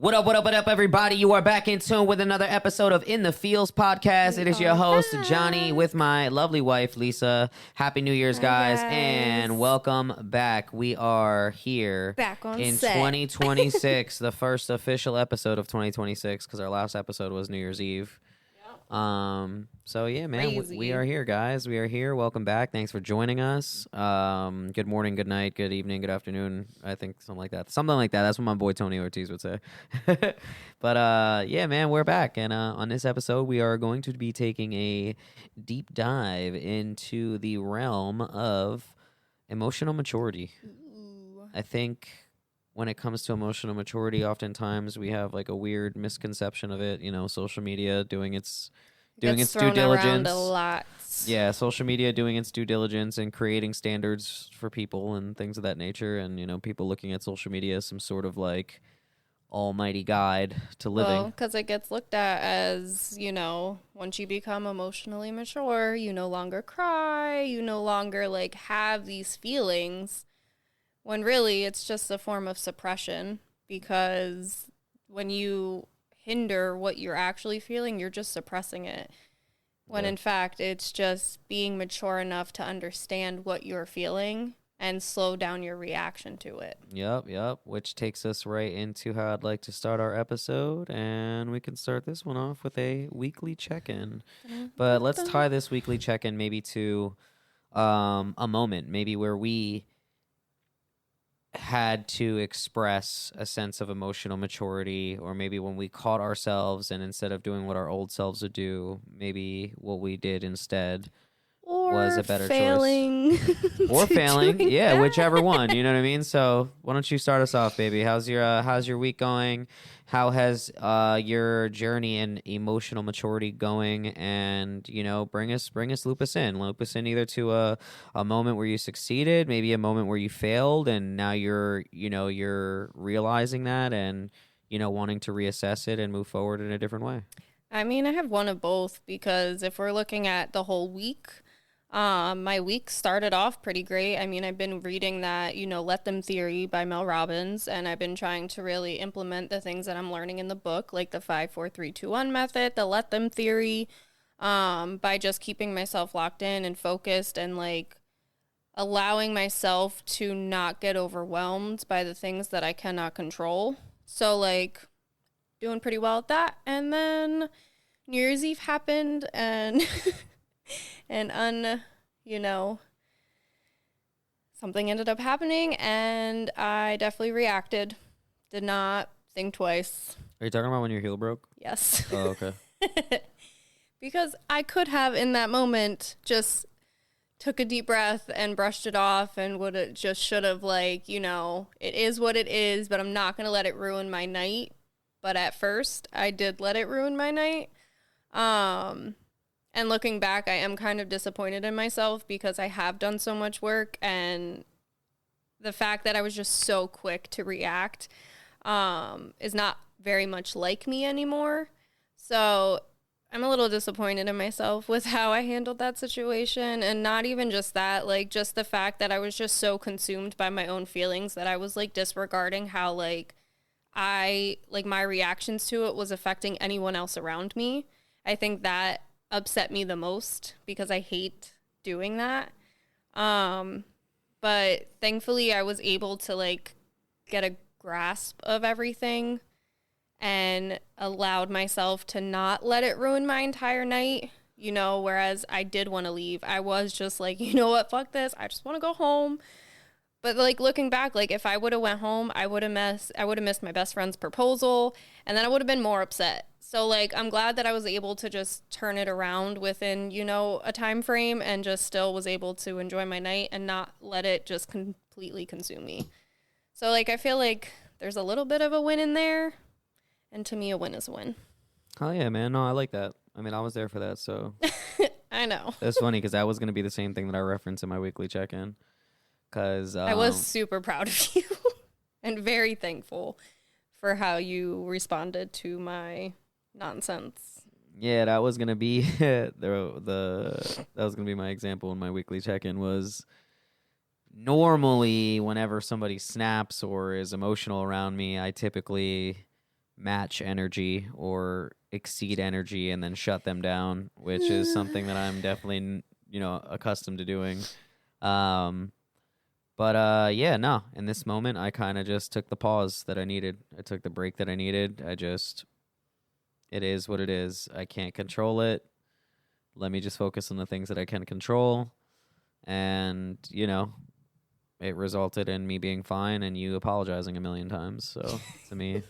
What up, everybody? You are back in tune with another episode of In the Fields podcast. It is your host, Johnny, with my lovely wife, Lisa. Happy New Year's, guys, and welcome back. We are here back on in set. 2026, the first official episode of 2026, because our last episode was New Year's Eve. So yeah, man, we are here, guys. We are here. Welcome back. Thanks for joining us. Good morning, good night, good evening, good afternoon. I think something like that. That's what my boy Tony Ortiz would say. But yeah, man, we're back. And on this episode, we are going to be taking a deep dive into the realm of emotional maturity. Ooh. I think when it comes to emotional maturity, oftentimes we have like a weird misconception of it. You know, social media doing its due diligence. A lot. Yeah, social media doing its due diligence and creating standards for people and things of that nature. And, you know, people looking at social media as some sort of like almighty guide to living. Well, because it gets looked at as, you know, once you become emotionally mature, you no longer cry, you no longer like have these feelings, when really it's just a form of suppression, because when you hinder what you're actually feeling, you're just suppressing it. When in fact, it's just being mature enough to understand what you're feeling and slow down your reaction to it. Yep. Which takes us right into how I'd like to start our episode. And we can start this one off with a weekly check-in. But let's tie this weekly check-in maybe to a moment, maybe where we had to express a sense of emotional maturity, or maybe when we caught ourselves and instead of doing what our old selves would do, maybe what we did instead was a better choice. Or failing. Yeah, whichever one, you know what I mean? So why don't you start us off, baby? How's your week going? How has your journey in emotional maturity going? And, you know, loop us in either to a moment where you succeeded, maybe a moment where you failed, and now you're realizing that and, you know, wanting to reassess it and move forward in a different way. I mean, I have one of both, because if we're looking at the whole week, my week started off pretty great. I mean, I've been reading that, you know, Let Them Theory by Mel Robbins, and I've been trying to really implement the things that I'm learning in the book, like the 5, 4, 3, 2, 1 method, the Let Them Theory, by just keeping myself locked in and focused and like allowing myself to not get overwhelmed by the things that I cannot control. So like doing pretty well at that. And then New Year's Eve happened, and something ended up happening, and I definitely reacted. Did not think twice. Are you talking about when your heel broke? Yes. Oh, okay. Because I could have, in that moment, just took a deep breath and brushed it off, and should have, like, you know, it is what it is, but I'm not going to let it ruin my night. But at first, I did let it ruin my night. And looking back, I am kind of disappointed in myself, because I have done so much work, and the fact that I was just so quick to react is not very much like me anymore. So I'm a little disappointed in myself with how I handled that situation. And not even just that, like just the fact that I was just so consumed by my own feelings that I was like disregarding how my reactions to it was affecting anyone else around me. I think that upset me the most, because I hate doing that. But thankfully I was able to like get a grasp of everything and allowed myself to not let it ruin my entire night, you know, whereas I did want to leave. I was just like, you know what, fuck this. I just want to go home. But like looking back, like if I would have went home, I would have missed my best friend's proposal, and then I would have been more upset. So like I'm glad that I was able to just turn it around within, you know, a time frame, and just still was able to enjoy my night and not let it just completely consume me. So like I feel like there's a little bit of a win in there, and to me a win is a win. Oh yeah, man. No, I like that. I mean, I was there for that, so I know. That's funny, because that was going to be the same thing that I referenced in my weekly check-in. Because I was super proud of you and very thankful for how you responded to my nonsense. Yeah, that was gonna be that was gonna be my example in my weekly check-in. Was normally whenever somebody snaps or is emotional around me, I typically match energy or exceed energy and then shut them down, which is something that I'm definitely, accustomed to doing. But yeah, no, in this moment, I kind of just took the pause that I needed. I took the break that I needed. It is what it is. I can't control it. Let me just focus on the things that I can control. And, it resulted in me being fine and you apologizing a million times. So to me,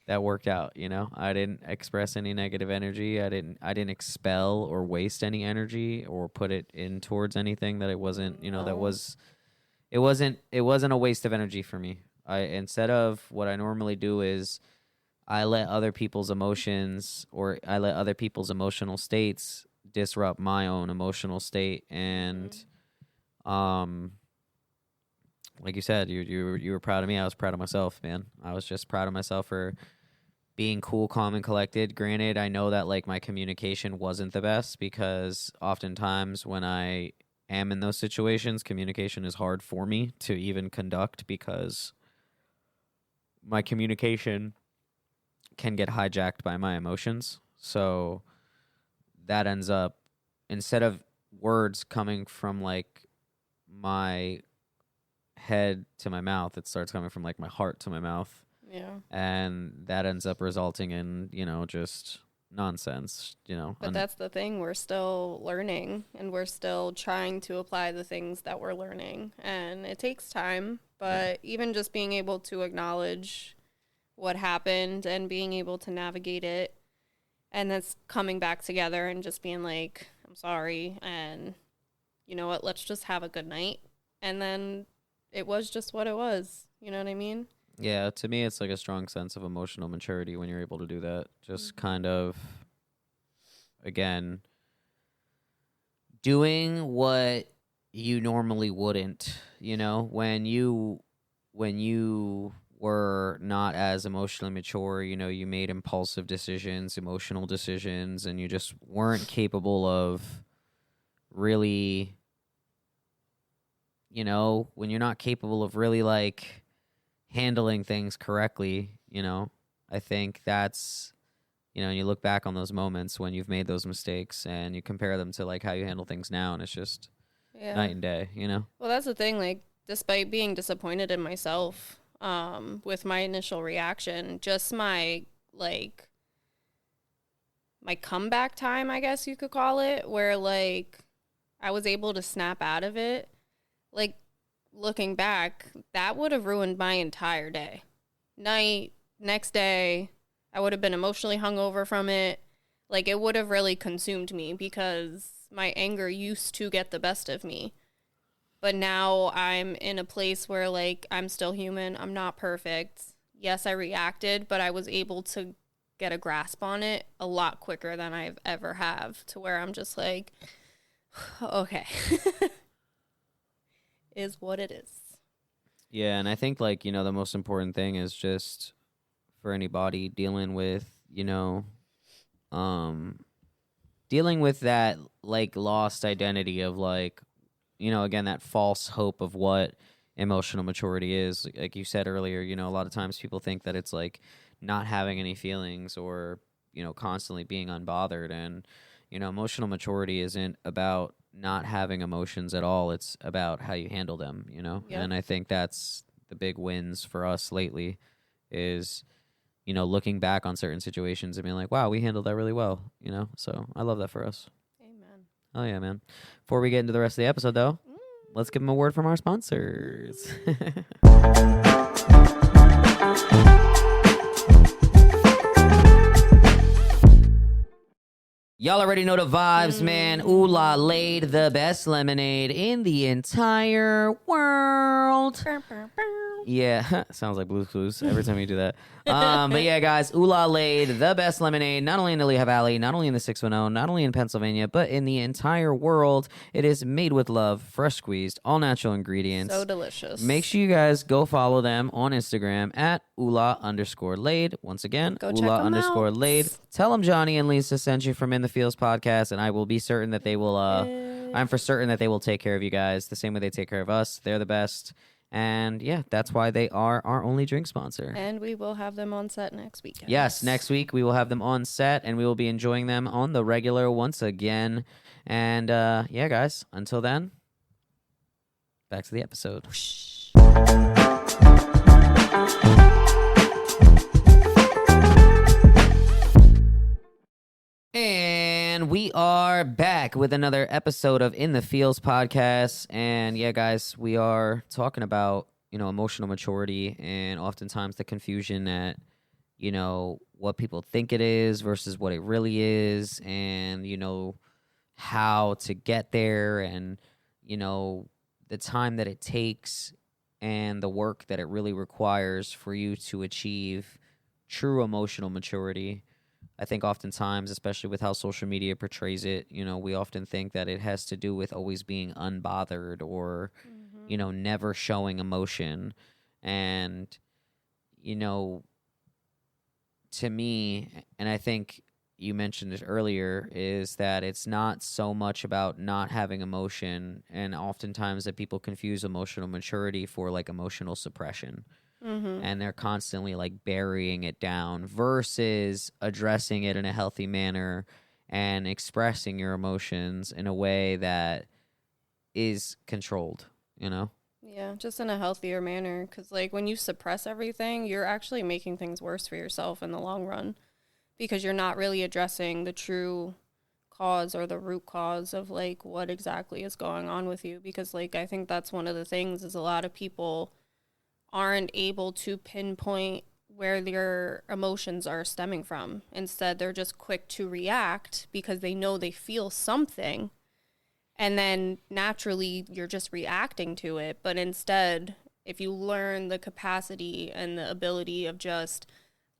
that worked out. I didn't express any negative energy. I didn't expel or waste any energy or put it in towards anything that it wasn't, it wasn't a waste of energy for me. Instead of what I normally do is I let other people's emotions or I let other people's emotional states disrupt my own emotional state. And like you said, you were proud of me. I was proud of myself, man. I was just proud of myself for being cool, calm, and collected. Granted, I know that like my communication wasn't the best because oftentimes when I am in those situations, communication is hard for me to even conduct because my communication can get hijacked by my emotions. So that ends up, instead of words coming from like my head to my mouth, it starts coming from like my heart to my mouth. Yeah. And that ends up resulting in, just nonsense, But that's the thing. We're still learning and we're still trying to apply the things that we're learning. And it takes time, but even just being able to acknowledge what happened and being able to navigate it and that's coming back together and just being like, I'm sorry. And you know what? Let's just have a good night. And then it was just what it was. You know what I mean? Yeah, to me, it's like a strong sense of emotional maturity when you're able to do that. Just kind of, again, doing what you normally wouldn't, when you were not as emotionally mature, you made impulsive decisions, emotional decisions, and you just weren't capable of really, when you're not capable of really like handling things correctly, I think that's, you look back on those moments when you've made those mistakes and you compare them to like how you handle things now, and it's just night and day, Well, that's the thing, like, despite being disappointed in myself, with my initial reaction, just my comeback time, I guess you could call it, where like I was able to snap out of it. Like, looking back, that would have ruined my entire day. Next day, I would have been emotionally hungover from it. Like, it would have really consumed me because my anger used to get the best of me. But now I'm in a place where, like, I'm still human. I'm not perfect. Yes, I reacted, but I was able to get a grasp on it a lot quicker than I've ever have, to where I'm just like, okay. Is what it is. Yeah, and I think like, the most important thing is just for anybody dealing with, dealing with that like lost identity of like, again, that false hope of what emotional maturity is. Like you said earlier, a lot of times people think that it's like not having any feelings or, constantly being unbothered. And, emotional maturity isn't about not having emotions at all. It's about how you handle them, Yep. And I think that's the big wins for us lately is, looking back on certain situations and being like, wow, we handled that really well, So I love that for us. Amen. Oh, yeah, man. Before we get into the rest of the episode, though, let's give them a word from our sponsors. Y'all already know the vibes, man. Ooh La Laid, the best lemonade in the entire world. Yeah, sounds like Blue's Clues every time you do that. But yeah, guys, Ooh La Laid, the best lemonade, not only in the Lehigh Valley, not only in the 610, not only in Pennsylvania, but in the entire world. It is made with love, fresh squeezed, all natural ingredients. So delicious. Make sure you guys go follow them on Instagram at Oola_Laid. Once again, Oola_Laid. Tell them Johnny and Lisa sent you from In the Fields podcast, and I will be certain that they will, I'm for certain that they will take care of you guys the same way they take care of us. They're the best. And yeah, that's why they are our only drink sponsor. And we will have them on set next week. Yes, next week we will have them on set, and we will be enjoying them on the regular once again. And yeah, guys, until then, back to the episode. And we are back with another episode of In the Fields podcast. And yeah, guys, we are talking about, emotional maturity and oftentimes the confusion that, what people think it is versus what it really is, and, how to get there, and, the time that it takes and the work that it really requires for you to achieve true emotional maturity. I think oftentimes, especially with how social media portrays it, we often think that it has to do with always being unbothered or, never showing emotion. And, to me, and I think you mentioned it earlier, is that it's not so much about not having emotion. And oftentimes that people confuse emotional maturity for like emotional suppression. And they're constantly like burying it down versus addressing it in a healthy manner and expressing your emotions in a way that is controlled, Yeah, just in a healthier manner. Because, like, when you suppress everything, you're actually making things worse for yourself in the long run because you're not really addressing the true cause or the root cause of, like, what exactly is going on with you. Because, like, I think that's one of the things is a lot of people aren't able to pinpoint where their emotions are stemming from. Instead, they're just quick to react because they know they feel something. And then naturally, you're just reacting to it. But instead, if you learn the capacity and the ability of just,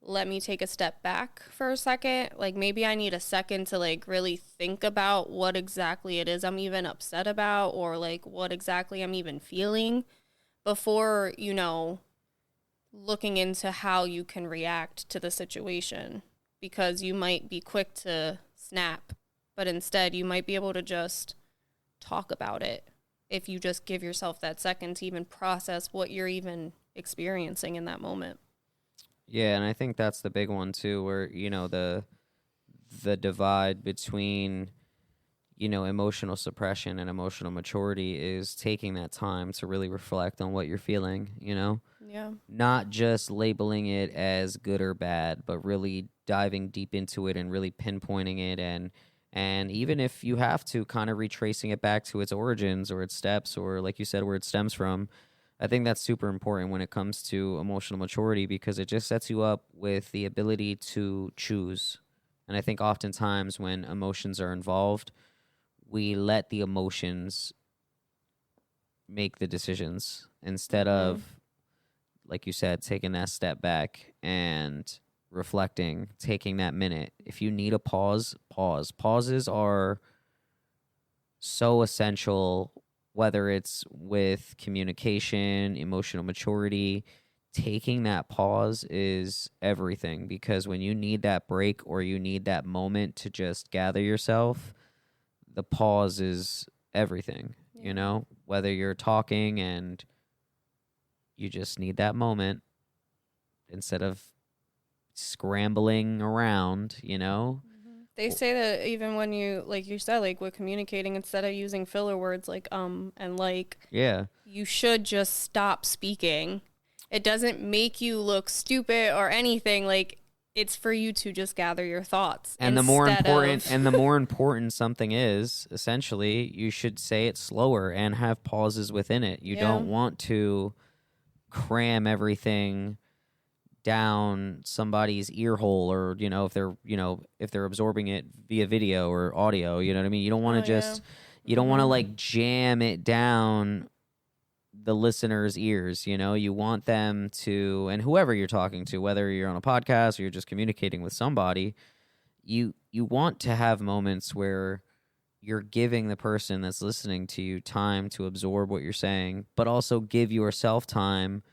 let me take a step back for a second. Like, maybe I need a second to, like, really think about what exactly it is I'm even upset about, or, like, what exactly I'm even feeling before, looking into how you can react to the situation. Because you might be quick to snap, but instead you might be able to just talk about it if you just give yourself that second to even process what you're even experiencing in that moment. Yeah, and I think that's the big one too, where the divide between emotional suppression and emotional maturity is taking that time to really reflect on what you're feeling, Yeah. not just labeling it as good or bad, but really diving deep into it and really pinpointing it, and even if you have to, kind of retracing it back to its origins or its steps, or like you said, where it stems from. I think that's super important when it comes to emotional maturity, because it just sets you up with the ability to choose. And I think oftentimes when emotions are involved, we let the emotions make the decisions instead of, like you said, taking that step back and reflecting, taking that minute. If you need a pause, pause. Pauses are so essential, whether it's with communication, emotional maturity. Taking that pause is everything, because when you need that break or you need that moment to just gather yourself, the pause is everything, whether you're talking and you just need that moment instead of scrambling around, They say that even when you, like you said, like with communicating, instead of using filler words like and like, Yeah. you should just stop speaking. It doesn't make you look stupid or anything. Like, it's for you to just gather your thoughts. And the more important something is, essentially, you should say it slower and have pauses within it. You don't want to cram everything down somebody's ear hole, or if they're absorbing it via video or audio, you know what I mean? You don't want to you don't want to like jam it down the listener's ears. You want them to, and whoever you're talking to, whether you're on a podcast or you're just communicating with somebody, you want to have moments where you're giving the person that's listening to you time to absorb what you're saying, but also give yourself time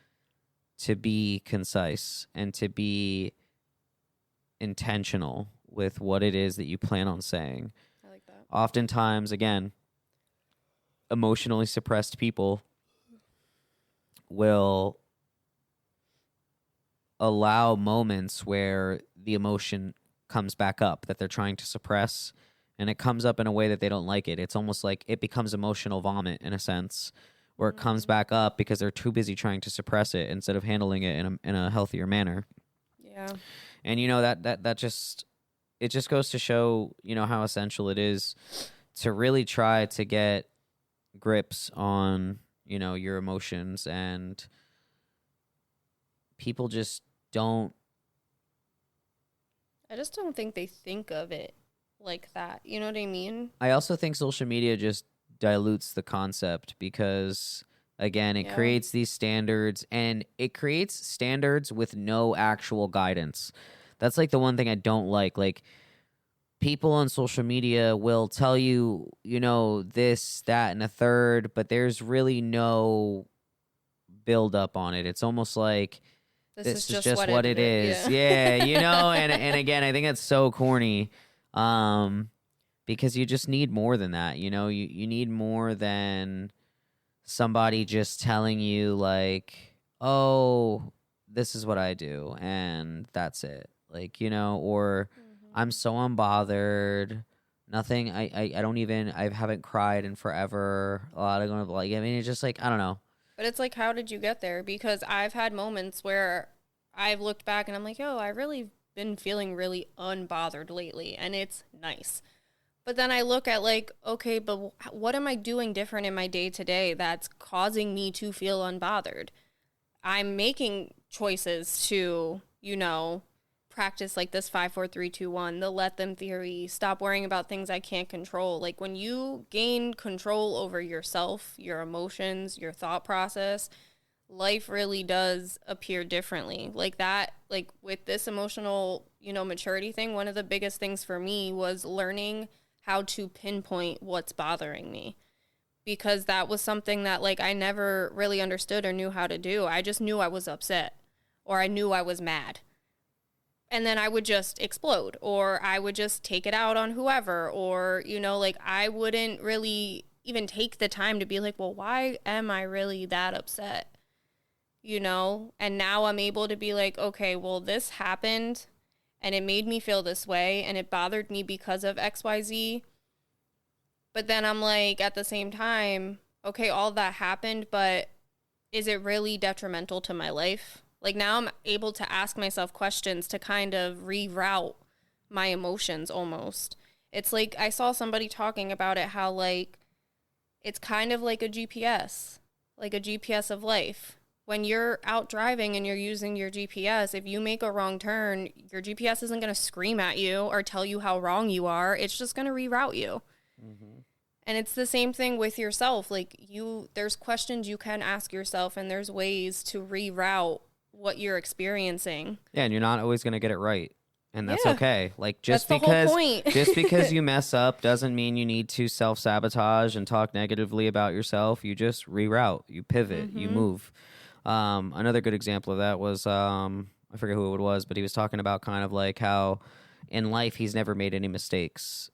to be concise and to be intentional with what it is that you plan on saying. I like that. Oftentimes, again, emotionally suppressed people will allow moments where the emotion comes back up that they're trying to suppress, and it comes up in a way that they don't like it. It's almost like it becomes emotional vomit in a sense, where it comes back up because they're too busy trying to suppress it instead of handling it in a healthier manner. Yeah. And that just, it just goes to show, how essential it is to really try to get grips on, your emotions. And people just don't. I just don't think they think of it like that. You know what I mean? I also think social media just dilutes the concept because, again, it creates these standards, and it creates standards with no actual guidance. That's like the one thing I don't like. Like, people on social media will tell you, this, that, and a third, but there's really no build up on it. It's almost like this is just what it is. Yeah, and again, I think it's so corny. Because you just need more than that. You need more than somebody just telling you like, oh, this is what I do and that's it. Like, or I'm so unbothered. Nothing. I haven't cried in forever. A lot of like, I mean, it's just like, I don't know. But it's like, how did you get there? Because I've had moments where I've looked back and I'm like, I really been feeling really unbothered lately, and it's nice. But then I look at like, okay, but what am I doing different in my day to day that's causing me to feel unbothered? I'm making choices to, practice like this 5, 4, 3, 2, 1, the let them theory, stop worrying about things I can't control. Like, when you gain control over yourself, your emotions, your thought process, life really does appear differently. Like that, like with this emotional, maturity thing, one of the biggest things for me was learning how to pinpoint what's bothering me. Because that was something that like I never really understood or knew how to do. I just knew I was upset, or I knew I was mad. And then I would just explode, or I would just take it out on whoever, or, like I wouldn't really even take the time to be like, well, why am I really that upset? And now I'm able to be like, okay, well, this happened and it made me feel this way and it bothered me because of XYZ. But then I'm like, at the same time, okay, all that happened, but is it really detrimental to my life? Like, now I'm able to ask myself questions to kind of reroute my emotions almost. It's like I saw somebody talking about it, how like it's kind of like a GPS of life. When you're out driving and you're using your GPS, if you make a wrong turn, your GPS isn't going to scream at you or tell you how wrong you are. It's just going to reroute you. Mm-hmm. And it's the same thing with yourself. Like, there's questions you can ask yourself, and there's ways to reroute what you're experiencing. Yeah, and you're not always going to get it right. And that's okay. Like, just that's the whole point. Just because you mess up doesn't mean you need to self-sabotage and talk negatively about yourself. You just reroute, you pivot, you move. Another good example of that was, I forget who it was, but he was talking about kind of like how in life he's never made any mistakes.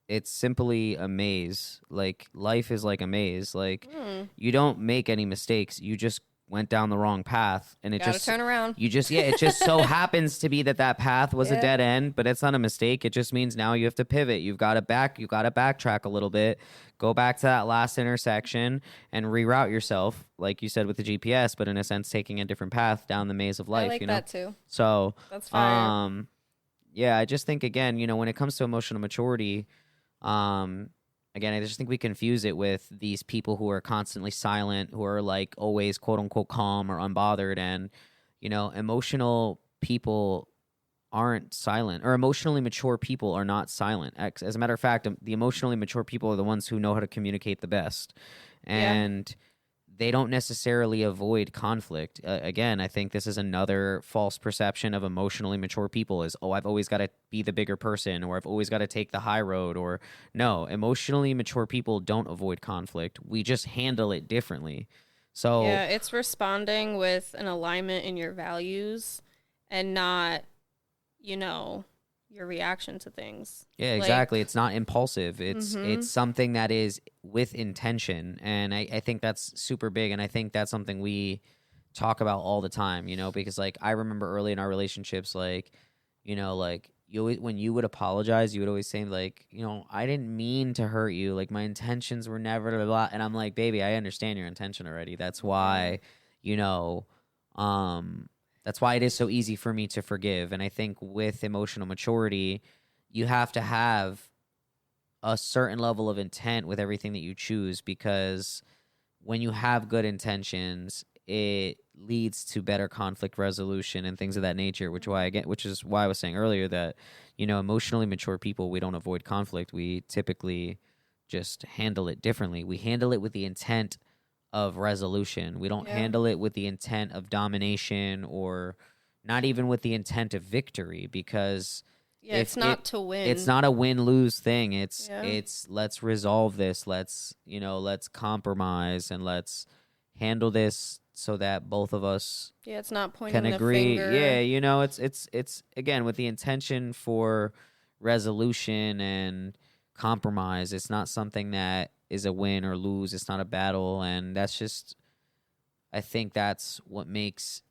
It's simply a maze. Like, life is like a maze. Like, you don't make any mistakes. You just went down the wrong path, and it just turn around. You just it just so happens to be that path was a dead end, but it's not a mistake. It just means now you have to pivot. You got to backtrack a little bit, go back to that last intersection and reroute yourself, like you said with the GPS, but in a sense taking a different path down the maze of life. I like that too. So that's fire. Yeah, I just think again, when it comes to emotional maturity, again, I just think we confuse it with these people who are constantly silent, who are like always quote unquote calm or unbothered. And, emotional people aren't silent, or emotionally mature people are not silent. As a matter of fact, the emotionally mature people are the ones who know how to communicate the best. And they don't necessarily avoid conflict. Again, I think this is another false perception of emotionally mature people is, I've always got to be the bigger person, or I've always got to take the high road, or no, emotionally mature people don't avoid conflict. We just handle it differently. So yeah, it's responding with an alignment in your values and not, your reaction to things. Yeah, exactly. It's not impulsive. It's something that is with intention. And I think that's super big. And I think that's something we talk about all the time, you know, because like I remember early in our relationships, like, you know, like you always, when you would apologize, you would always say like, you know, I didn't mean to hurt you. Like my intentions were never blah, blah, blah. And I'm like, baby, I understand your intention already. That's Yeah. why, you know, um, that's why it is so easy for me to forgive. And I think with emotional maturity, you have to have a certain level of intent with everything that you choose, because when you have good intentions, it leads to better conflict resolution and things of that nature. Which is why I was saying earlier that, you know, emotionally mature people, we don't avoid conflict. We typically just handle it differently. We handle it with the intent of resolution. We don't Yeah. handle it with the intent of domination, or not even with the intent of victory, because Yeah, if it's not to it's win. not a win-lose thing. Yeah. It's let's resolve this. Let's, you know, let's compromise and let's handle this so that both of us Yeah, it's not can pointing the agree. Yeah, finger. you know, it's again with the intention for resolution and compromise. It's not something that is a win or lose. It's not a battle, and that's just, I think that's what makes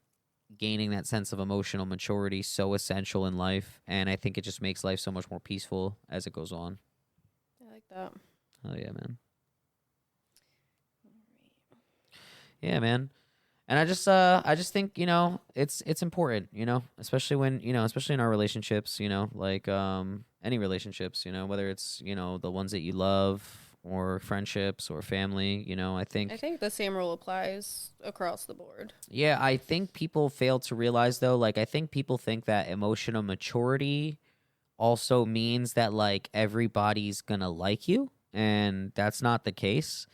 gaining that sense of emotional maturity so essential in life, and I think it just makes life so much more peaceful as it goes on. I like that. Oh yeah, man. Yeah, man. And I just think, you know, it's important, you know, especially when, you know, especially in our relationships, you know, like any relationships, you know, whether it's, you know, the ones that you love or friendships or family, you know, I I think, think the same rule applies across the board. yeah, I think people fail to realize though, like I think people think that emotional maturity also means that like everybody's gonna like you, and that's not the case.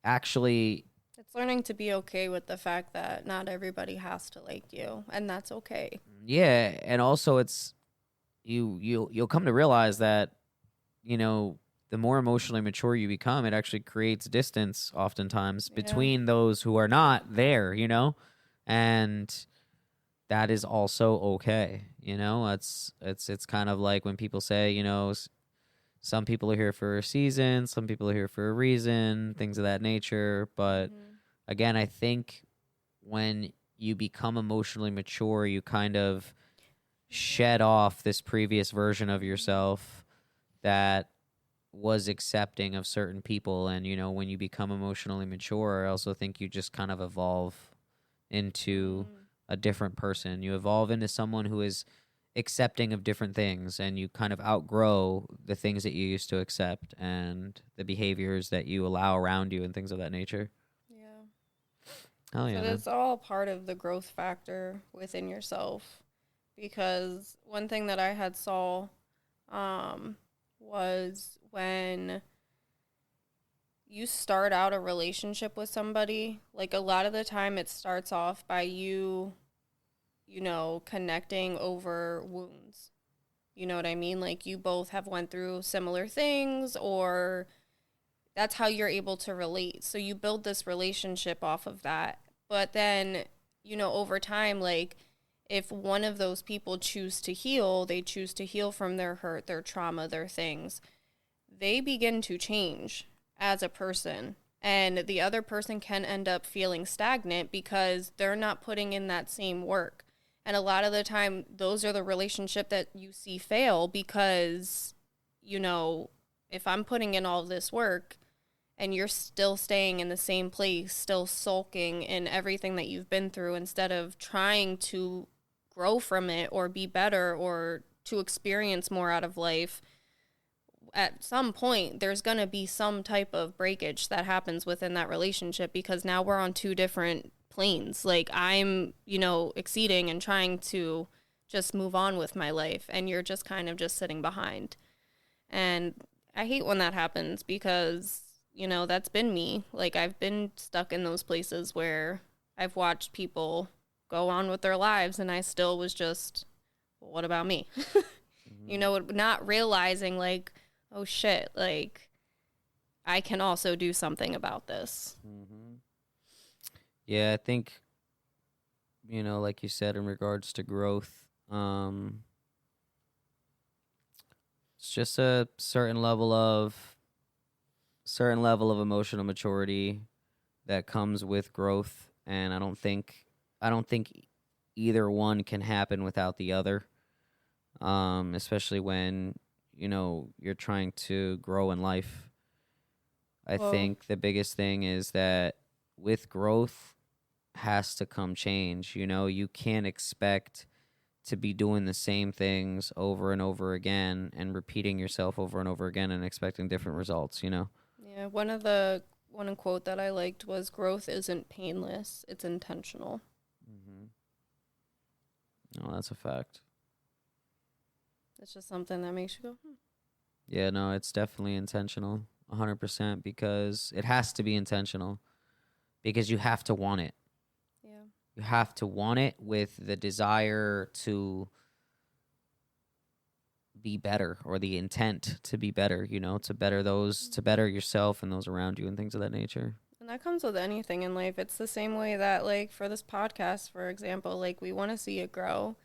Actually, It's learning to be okay with the fact that not everybody has to like you, and that's okay. yeah, and also it's you'll come to realize that, you know, the more emotionally mature you become, it actually creates distance oftentimes Yeah. between those who are not there, you know, and that is also okay. You know, it's kind of like when people say, you know, some people are here for a season, some people are here for a reason, things of that nature. But Hmm. again, I think when you become emotionally mature, you kind of shed off this previous version of yourself that was accepting of certain people. And, you know, when you become emotionally mature, I also think you just kind of evolve into Mm. a different person. You evolve into someone who is accepting of different things, and you kind of outgrow the things that you used to accept and the behaviors that you allow around you and things of that nature. Yeah. Oh So yeah, man. that's all part of the growth factor within yourself. Because one thing that I had saw um, was when you start out a relationship with somebody, like a lot of the time it starts off by you know, connecting over wounds. You know what I mean? Like you both have went through similar things, or that's how you're able to relate. So you build this relationship off of that. But then, you know, over time, like if one of those people choose to heal, they choose to heal from their hurt, their trauma, their things, they begin to change as a person. And the other person can end up feeling stagnant because they're not putting in that same work. And a lot of the time, those are the relationship that you see fail because, you know, if I'm putting in all this work and you're still staying in the same place, still sulking in everything that you've been through instead of trying to grow from it or be better or to experience more out of life, at some point there's going to be some type of breakage that happens within that relationship because now we're on two different planes. Like I'm, you know, exceeding and trying to just move on with my life and you're just kind of just sitting behind. And I hate when that happens because, you know, that's been me. Like I've been stuck in those places where I've watched people go on with their lives and I still was just, well, what about me? You Hmm. know, not realizing like, oh shit, like I can also do something about this. Hmm. Yeah, I think, you know, like you said, in regards to growth, it's just a certain level of emotional maturity that comes with growth, and I don't think I don't think either one can happen without the other. Especially when, you're trying to grow in life. I Well, think the biggest thing is that with growth has to come change. You can't expect to be doing the same things over and over again and repeating yourself over and over again and expecting different results. yeah, one quote that I liked was growth isn't painless, it's intentional. Mm-hmm. No, that's a fact. It's just something that makes you go, Yeah, no, it's definitely intentional, 100%, because it has to be intentional because you have to want it. yeah. You have to want it with the desire to be better or the intent to be better, to better yourself and those around you and things of that nature. And that comes with anything in life. It's the same way that, like, for this podcast, for example, like, we want to see it grow.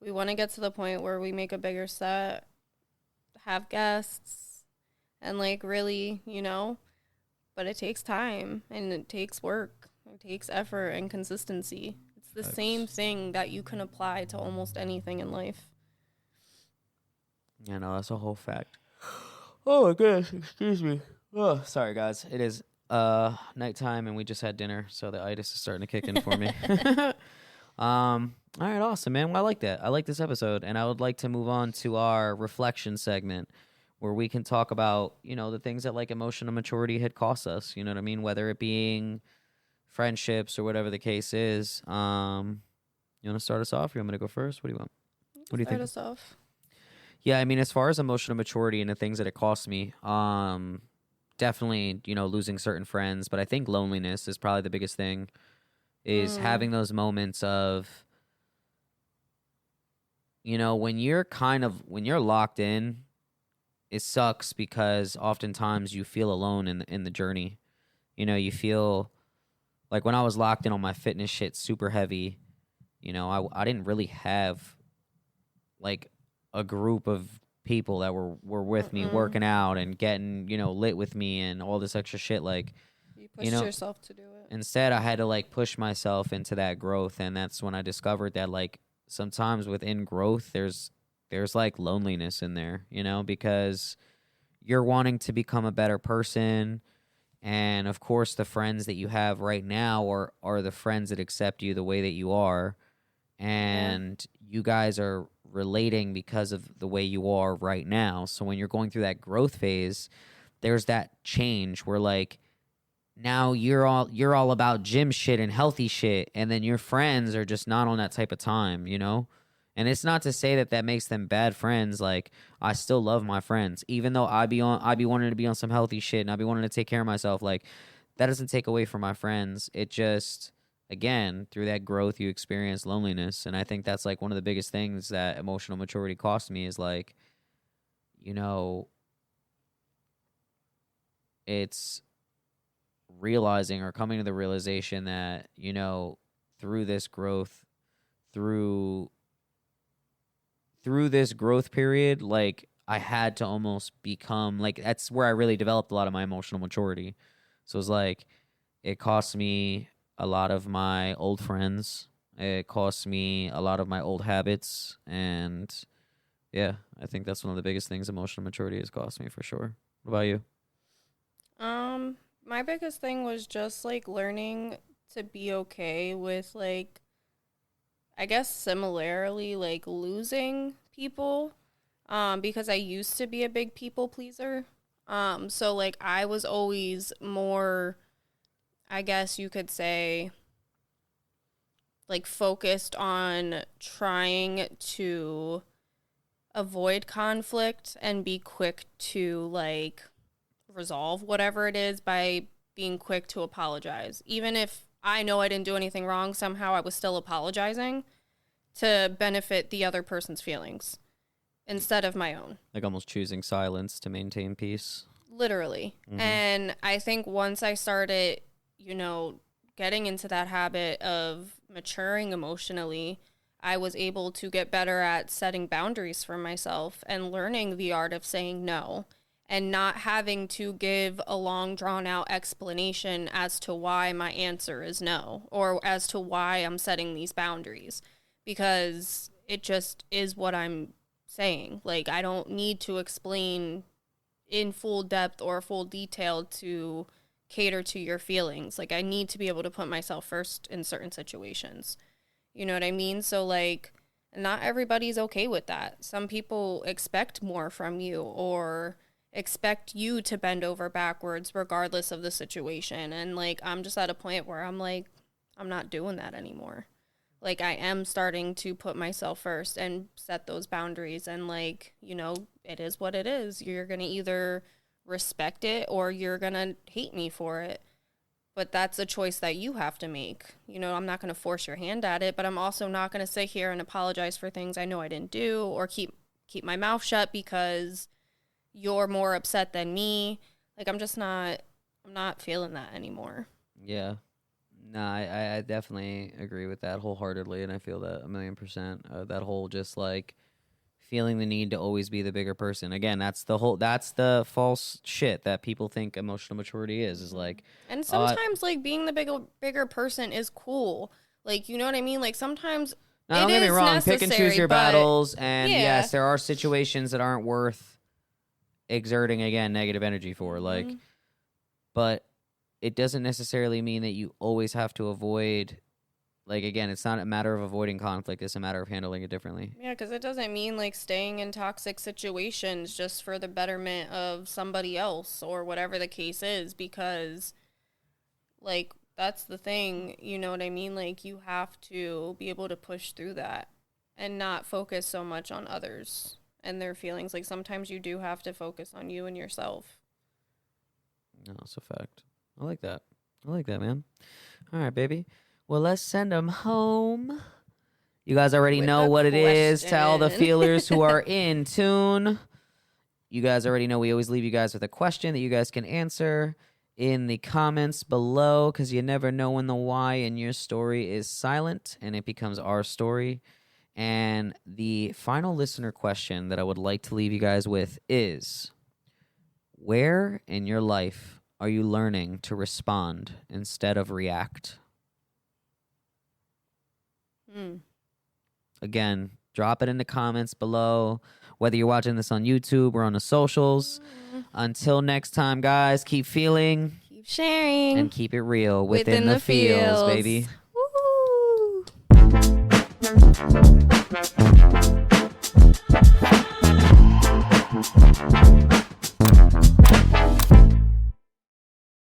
We want to get to the point where we make a bigger set, have guests, and, like, really, but it takes time and it takes work. It takes effort and consistency. It's the same thing that you can apply to almost anything in life. Yeah, no, that's a whole fact. Oh my goodness, excuse me. Oh, sorry guys. It is nighttime and we just had dinner, so the itis is starting to kick in for me. All right, awesome, man. Well, I like that. I like this episode, and I would like to move on to our reflection segment where we can talk about, the things that like emotional maturity had cost us, you know what I mean? Whether it being friendships or whatever the case is. You want to start us off? Or you want me to go first? What do you want? What do you think? Start us off. Yeah, I mean, as far as emotional maturity and the things that it cost me, definitely, losing certain friends, but I think loneliness is probably the biggest thing, is having those moments of, when you're locked in, it sucks because oftentimes you feel alone in the journey. You feel like when I was locked in on my fitness shit super heavy, I didn't really have like a group of people that were with me working out and getting, lit with me and all this extra shit. Like, you pushed yourself to do it. Instead, I had to like push myself into that growth. And that's when I discovered that like sometimes within growth, there's like loneliness in there, because you're wanting to become a better person. And of course, the friends that you have right now are the friends that accept you the way that you are. And you guys are relating because of the way you are right now. So when you're going through that growth phase, there's that change where like now you're all about gym shit and healthy shit, and then your friends are just not on that type of time, And it's not to say that makes them bad friends. Like, I still love my friends, even though I be wanting to be on some healthy shit and I be wanting to take care of myself. Like, that doesn't take away from my friends. It just, again, through that growth, you experience loneliness. And I think that's like one of the biggest things that emotional maturity cost me is like, it's realizing or coming to the realization that, through this growth, through this growth period, like I had to almost become like, that's where I really developed a lot of my emotional maturity. So it's like, it cost me a lot of my old friends. It cost me a lot of my old habits. And yeah, I think that's one of the biggest things emotional maturity has cost me for sure. What about you? My biggest thing was just like learning to be okay with like, I guess similarly like losing people, because I used to be a big people pleaser. So like I was always more, I guess you could say, like focused on trying to avoid conflict and be quick to like resolve whatever it is by being quick to apologize. Even if I know I didn't do anything wrong, somehow I was still apologizing to benefit the other person's feelings instead of my own. Like almost choosing silence to maintain peace. Literally. Mm-hmm. And I think once I started, getting into that habit of maturing emotionally, I was able to get better at setting boundaries for myself and learning the art of saying no and not having to give a long drawn out explanation as to why my answer is no, or as to why I'm setting these boundaries, because it just is what I'm saying. Like, I don't need to explain in full depth or full detail to cater to your feelings. Like, I need to be able to put myself first in certain situations. You know what I mean? So, like, not everybody's okay with that. Some people expect more from you, or expect you to bend over backwards regardless of the situation. And, like, I'm just at a point where I'm like, I'm not doing that anymore. Like, I am starting to put myself first and set those boundaries. And, like, you know, it is what it is. You're going to either respect it or you're going to hate me for it. But that's a choice that you have to make. You know, I'm not going to force your hand at it, but I'm also not going to sit here and apologize for things I know I didn't do, or keep my mouth shut because you're more upset than me. Like, I'm not feeling that anymore. Yeah. No, I definitely agree with that wholeheartedly, and I feel that 1,000,000%. That whole just, like, feeling the need to always be the bigger person. Again, that's the false shit that people think emotional maturity is like. And sometimes, like, being the bigger person is cool. Like, you know what I mean? Like, sometimes now, don't get me wrong, pick and choose your battles, and yes, there are situations that aren't worth exerting, again, negative energy for, like, but it doesn't necessarily mean that you always have to avoid. Like, again, it's not a matter of avoiding conflict. It's a matter of handling it differently. Yeah, because it doesn't mean, like, staying in toxic situations just for the betterment of somebody else or whatever the case is, because, like, that's the thing, you know what I mean? Like, you have to be able to push through that and not focus so much on others and their feelings. Like, sometimes you do have to focus on you and yourself. No, it's a fact. I like that, man. All right, baby. Well, let's send them home. You guys already know what it is. Tell the feelers who are in tune. You guys already know we always leave you guys with a question that you guys can answer in the comments below, because you never know when the why in your story is silent and it becomes our story. And the final listener question that I would like to leave you guys with is, where in your life are you learning to respond instead of react? Again, drop it in the comments below, whether you're watching this on YouTube or on the socials. Until next time, guys, keep feeling, keep sharing, and keep it real within the feels, baby. Woo!